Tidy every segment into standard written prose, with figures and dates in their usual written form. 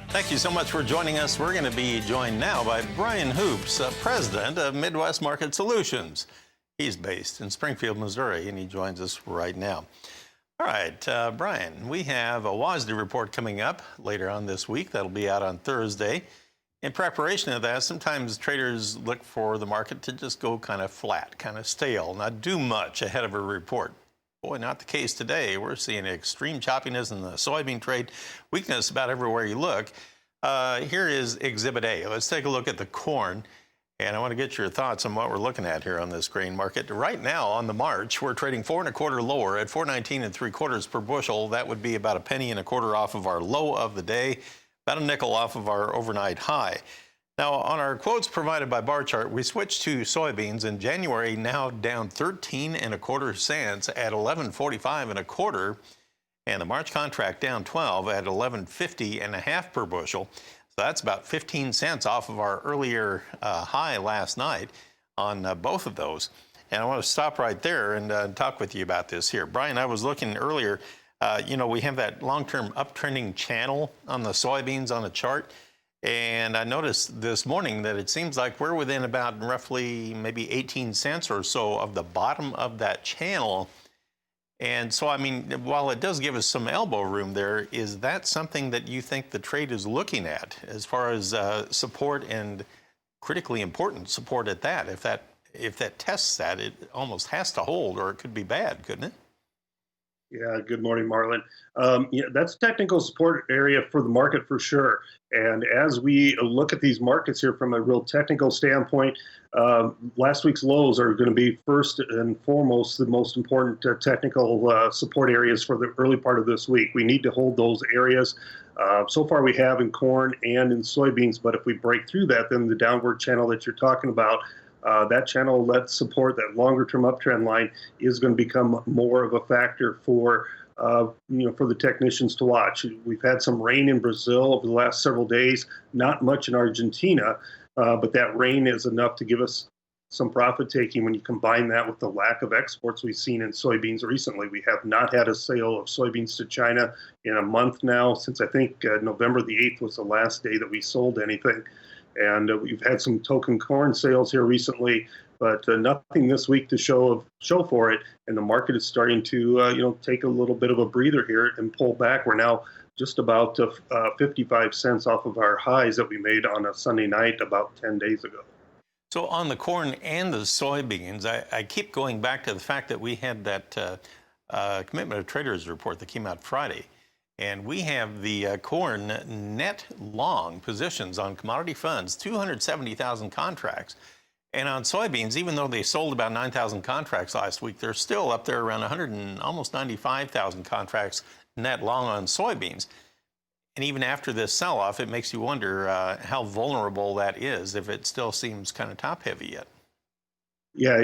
Thank you so much for joining us. We're going to be joined now by Brian Hoops, president of Midwest Market Solutions. He's based in Springfield, Missouri, and he joins us right now. All right, Brian, we have a WASDE report coming up later on this week. That'll be out on Thursday. In preparation of that, sometimes traders look for the market to just go kind of flat, kind of stale, not do much ahead of a report. Boy, not the case today. We're seeing extreme choppiness in the soybean trade, weakness about everywhere you look. Here is Exhibit A. Let's take a look at the corn. And I want to get your thoughts on what we're looking at here on this grain market. Right now on the March, we're trading 4 1/4 lower at 4.19 3/4 per bushel. That would be about a penny and a quarter off of our low of the day, about a nickel off of our overnight high. Now, on our quotes provided by Bar Chart, we switched to soybeans in January, now down 13 1/4 cents at 11.45 1/4, and the March contract down 12 at 11.50 1/2 per bushel. So that's about 15 cents off of our earlier high last night on both of those. And I want to stop right there and talk with you about this here. Brian, I was looking earlier, we have that long-term uptrending channel on the soybeans on the chart. And I noticed this morning that it seems like we're within about roughly maybe 18 cents or so of the bottom of that channel. And so, I mean, while it does give us some elbow room there, is that something that you think the trade is looking at as far as support and critically important support at that? If that tests that, it almost has to hold, or it could be bad, couldn't it? Yeah, good morning, Marlon. That's technical support area for the market for sure. And as we look at these markets here from a real technical standpoint, last week's lows are going to be first and foremost the most important technical support areas for the early part of this week. We need to hold those areas. So far we have in corn and in soybeans, but if we break through that, then the downward channel that you're talking about, that channel, that support, that longer-term uptrend line is going to become more of a factor for the technicians to watch. We've had some rain in Brazil over the last several days, not much in Argentina, but that rain is enough to give us some profit taking when you combine that with the lack of exports we've seen in soybeans recently. We have not had a sale of soybeans to China in a month now, since I think November the 8th was the last day that we sold anything. And we've had some token corn sales here recently, but nothing this week to show for it. And the market is starting to, take a little bit of a breather here and pull back. We're now just about 55 cents off of our highs that we made on a Sunday night about 10 days ago. So on the corn and the soybeans, I keep going back to the fact that we had that Commitment of Traders report that came out Friday. And we have the corn net long positions on commodity funds, 270,000 contracts. And on soybeans, even though they sold about 9,000 contracts last week, they're still up there around 100 and almost 95,000 contracts net long on soybeans. And even after this sell-off, it makes you wonder how vulnerable that is, if it still seems kind of top-heavy yet. Yeah,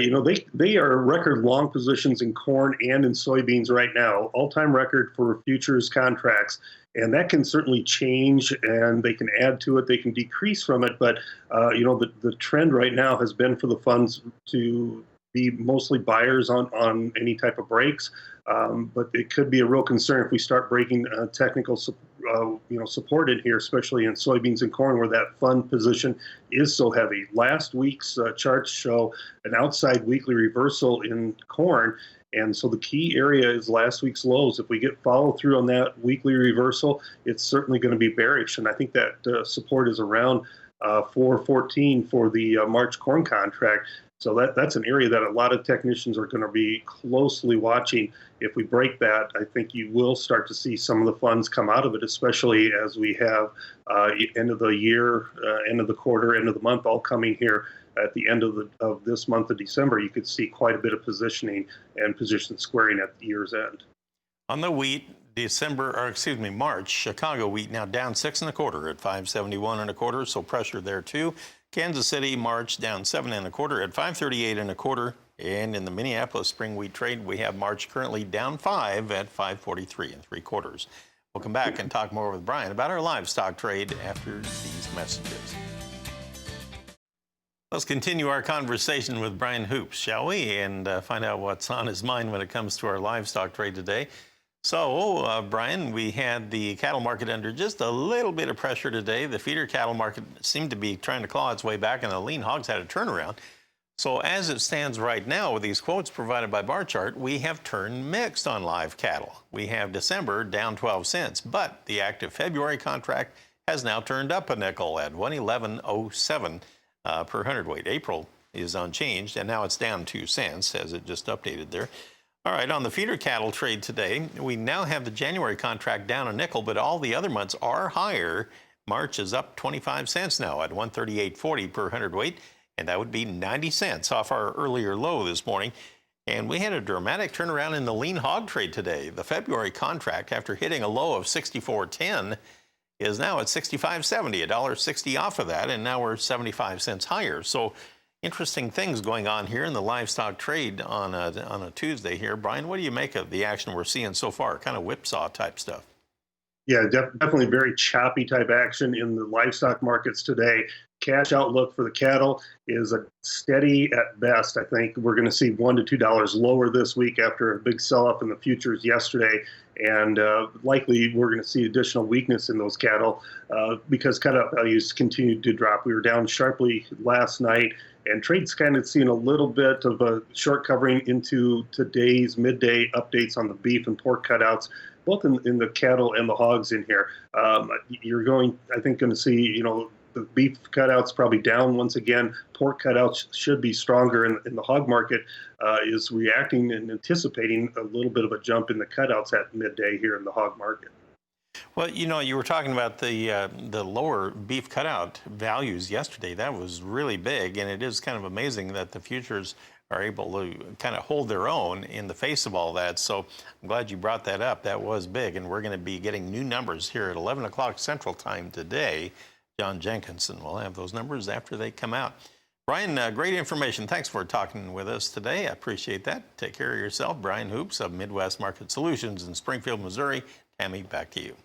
they are record long positions in corn and in soybeans right now, all-time record for futures contracts. And that can certainly change, and they can add to it, they can decrease from it. But, the trend right now has been for the funds to be mostly buyers on any type of breaks. But it could be a real concern if we start breaking technical support in here, especially in soybeans and corn, where that fund position is so heavy. Last week's charts show an outside weekly reversal in corn. And so the key area is last week's lows. If we get follow through on that weekly reversal, it's certainly going to be bearish. And I think that support is around 414 for the March corn contract. So that's an area that a lot of technicians are going to be closely watching. If we break that, I think you will start to see some of the funds come out of it, especially as we have end of the year, end of the quarter, end of the month all coming here at the end of this month of December. You could see quite a bit of positioning and position squaring at the year's end. On the wheat, March, Chicago wheat now down 6 1/4 at 571 1/4, so pressure there too. Kansas City, March down 7 1/4 at 538 1/4. And in the Minneapolis spring wheat trade, we have March currently down 5 at 543 3/4. We'll come back and talk more with Brian about our livestock trade after these messages. Let's continue our conversation with Brian Hoops, shall we? And find out what's on his mind when it comes to our livestock trade today. So, Brian, we had the cattle market under just a little bit of pressure today. The feeder cattle market seemed to be trying to claw its way back, and the lean hogs had a turnaround. So as it stands right now, with these quotes provided by Bar Chart, we have turned mixed on live cattle. We have December down 12 cents, but the active February contract has now turned up a nickel at 111.07 per hundredweight. April is unchanged, and now it's down 2 cents as it just updated there. All right, on the feeder cattle trade today, we now have the January contract down a nickel, but all the other months are higher. March is up 25 cents now at 138.40 per hundredweight, and that would be 90 cents off our earlier low this morning. And we had a dramatic turnaround in the lean hog trade today. The February contract, after hitting a low of 64.10, is now at 65.70, $1.60 off of that, and now we're 75 cents higher. So interesting things going on here in the livestock trade on a Tuesday here. Brian, what do you make of the action we're seeing so far? Kind of whipsaw type stuff. Yeah, definitely very choppy type action in the livestock markets today. Cash outlook for the cattle is a steady at best. I think we're going to see $1 to $2 lower this week after a big sell-off in the futures yesterday, and likely we're going to see additional weakness in those cattle because cutout values continued to drop. We were down sharply last night, and trade's kind of seeing a little bit of a short covering into today's midday updates on the beef and pork cutouts, both in the cattle and the hogs in here. You're going to see, the beef cutouts probably down once again. Pork cutouts should be stronger, and the hog market is reacting and anticipating a little bit of a jump in the cutouts at midday here in the hog market. Well, you were talking about the lower beef cutout values yesterday. That was really big, and it is kind of amazing that the futures are able to kind of hold their own in the face of all that. So I'm glad you brought that up. That was big, and we're going to be getting new numbers here at 11 o'clock Central Time today. John Jenkinson will have those numbers after they come out. Brian, great information. Thanks for talking with us today. I appreciate that. Take care of yourself. Brian Hoops of Midwest Market Solutions in Springfield, Missouri. Tammy, back to you.